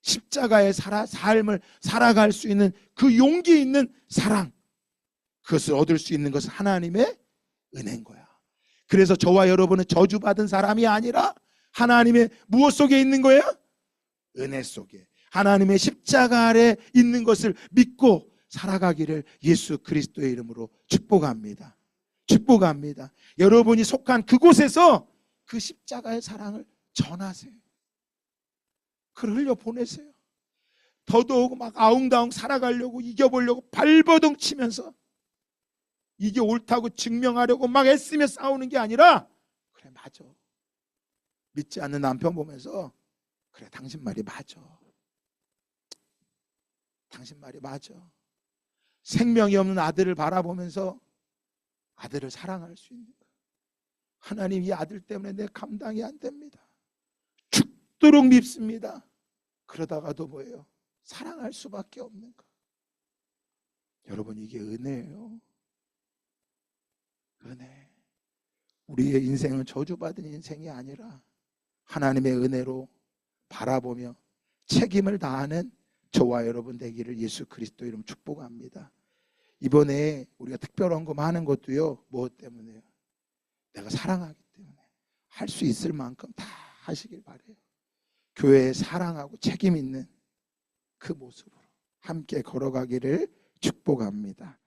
십자가의 삶을 살아갈 수 있는 그 용기 있는 사랑, 그것을 얻을 수 있는 것은 하나님의 은혜인 거야. 그래서 저와 여러분은 저주받은 사람이 아니라 하나님의 무엇 속에 있는 거예요? 은혜 속에, 하나님의 십자가 아래 있는 것을 믿고 살아가기를 예수 그리스도의 이름으로 축복합니다. 축복합니다. 여러분이 속한 그곳에서 그 십자가의 사랑을 전하세요. 그를 흘려 보내세요. 더더욱 막 아웅다웅 살아가려고 이겨보려고 발버둥 치면서 이게 옳다고 증명하려고 막 애쓰며 싸우는 게 아니라 그래 맞아. 믿지 않는 남편 보면서 그래 당신 말이 맞아. 당신 말이 맞아. 생명이 없는 아들을 바라보면서 아들을 사랑할 수 있는 거야. 하나님 이 아들 때문에 내 감당이 안 됩니다. 죽도록 밉습니다. 그러다가도 뭐예요? 사랑할 수밖에 없는 거. 여러분 이게 은혜예요. 은혜. 우리의 인생은 저주받은 인생이 아니라 하나님의 은혜로 바라보며 책임을 다하는 저와 여러분 되기를 예수 그리스도 이름 축복합니다. 이번에 우리가 특별 헌금하는 것도요. 무엇 때문에요? 내가 사랑하기 때문에 할 수 있을 만큼 다 하시길 바래요. 교회에 사랑하고 책임 있는 그 모습으로 함께 걸어가기를 축복합니다.